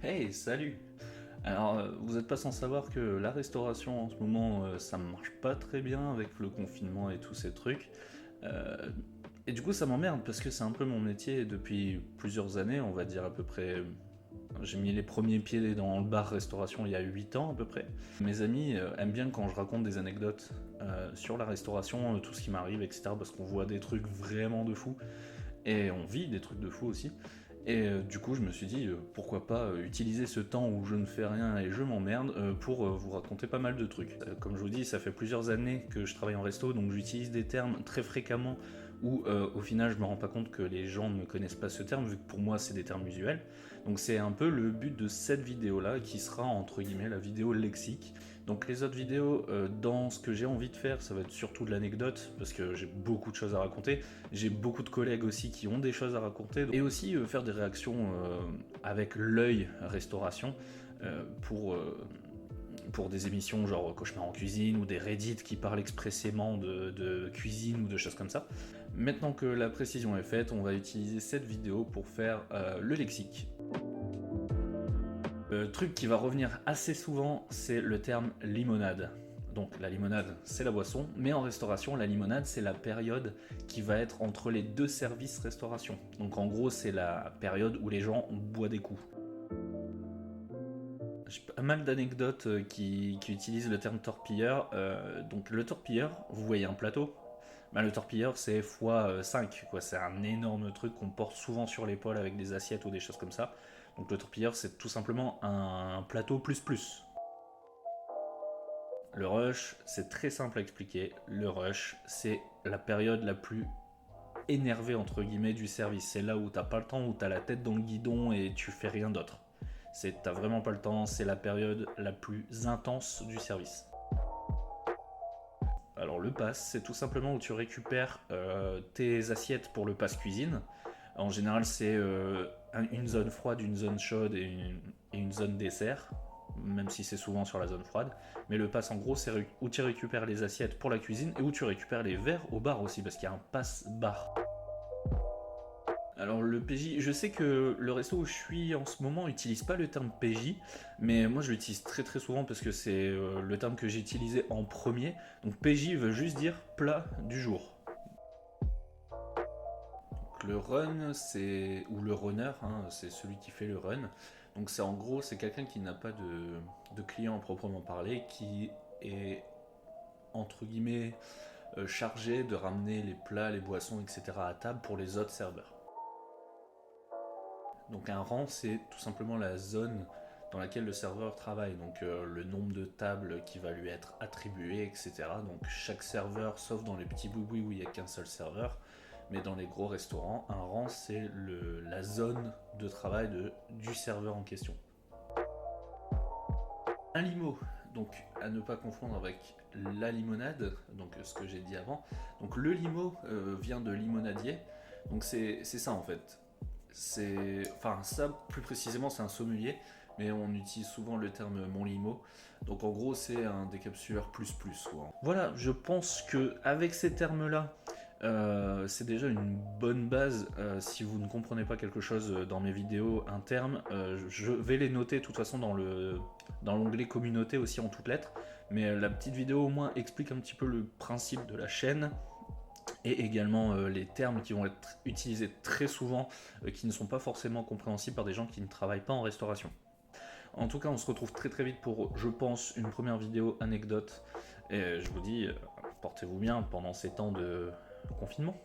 Hey, salut! Alors, vous n'êtes pas sans savoir que la restauration en ce moment, ça marche pas très bien avec le confinement et tous ces trucs. Euh, et du coup, ça m'emmerde parce que c'est un peu mon métier depuis plusieurs années, on va dire à peu près. J'ai mis les premiers pieds dans le bar-restauration il y a 8 ans à peu près. Mes amis aiment bien quand je raconte des anecdotes sur la restauration, tout ce qui m'arrive, etc. Parce qu'on voit des trucs vraiment de fou. Et on vit des trucs de fou aussi. Et du coup, je me suis dit, pourquoi pas utiliser ce temps où je ne fais rien et je m'emmerde pour vous raconter pas mal de trucs. Comme je vous dis, ça fait plusieurs années que je travaille en resto, donc j'utilise des termes très fréquemment où au final je me rends pas compte que les gens ne connaissent pas ce terme, vu que pour moi c'est des termes usuels. Donc c'est un peu le but de cette vidéo là, qui sera entre guillemets la vidéo lexique. Donc les autres vidéos, dans ce que j'ai envie de faire, ça va être surtout de l'anecdote, parce que j'ai beaucoup de choses à raconter. J'ai beaucoup de collègues aussi qui ont des choses à raconter. Et aussi faire des réactions avec l'œil restauration pour des émissions genre Cauchemar en cuisine ou des Reddit qui parlent expressément de cuisine ou de choses comme ça. Maintenant que la précision est faite, on va utiliser cette vidéo pour faire le lexique. Le truc qui va revenir assez souvent, c'est le terme limonade. Donc la limonade, c'est la boisson, mais en restauration, la limonade, c'est la période qui va être entre les deux services restauration. Donc en gros, c'est la période où les gens boivent des coups. J'ai pas mal d'anecdotes qui utilisent le terme torpilleur. Donc le torpilleur, vous voyez un plateau. Ben, le torpilleur, c'est x5, quoi. C'est un énorme truc qu'on porte souvent sur l'épaule avec des assiettes ou des choses comme ça. Donc le torpilleur, c'est tout simplement un plateau plus plus. Le rush, c'est très simple à expliquer. Le rush, c'est la période la plus énervée entre guillemets du service. C'est là où t'as pas le temps, où t'as la tête dans le guidon et tu fais rien d'autre. T'as vraiment pas le temps, c'est la période la plus intense du service. Alors le pass, c'est tout simplement où tu récupères tes assiettes pour le pass cuisine. En général, c'est une zone froide, une zone chaude et une zone dessert, même si c'est souvent sur la zone froide. Mais le pass, en gros, c'est où tu récupères les assiettes pour la cuisine et où tu récupères les verres au bar aussi, parce qu'il y a un pass bar. Alors le PJ, je sais que le resto où je suis en ce moment n'utilise pas le terme PJ, mais moi je l'utilise très très souvent parce que c'est le terme que j'ai utilisé en premier. Donc PJ veut juste dire plat du jour. Donc, le run, c'est ou le runner, hein, c'est celui qui fait le run. Donc c'est en gros c'est quelqu'un qui n'a pas de client à proprement parler, qui est entre guillemets chargé de ramener les plats, les boissons, etc. à table pour les autres serveurs. Donc un rang, c'est tout simplement la zone dans laquelle le serveur travaille, donc le nombre de tables qui va lui être attribué, etc. Donc chaque serveur, sauf dans les petits boui où il n'y a qu'un seul serveur, mais dans les gros restaurants, un rang, c'est la zone de travail du serveur en question. Un limo, donc à ne pas confondre avec la limonade, donc ce que j'ai dit avant. Donc le limo vient de limonadier, donc c'est ça en fait. Enfin ça plus précisément c'est un sommelier, mais on utilise souvent le terme mon limo. Donc en gros c'est un décapsuleur plus plus quoi. Voilà, je pense que avec ces termes là, c'est déjà une bonne base. Si vous ne comprenez pas quelque chose dans mes vidéos, un terme, je vais les noter de toute façon dans l'onglet communauté aussi en toutes lettres. Mais la petite vidéo au moins explique un petit peu le principe de la chaîne et également les termes qui vont être utilisés très souvent, qui ne sont pas forcément compréhensibles par des gens qui ne travaillent pas en restauration. En tout cas, on se retrouve très très vite pour, je pense, une première vidéo anecdote. Et je vous dis, portez-vous bien pendant ces temps de confinement.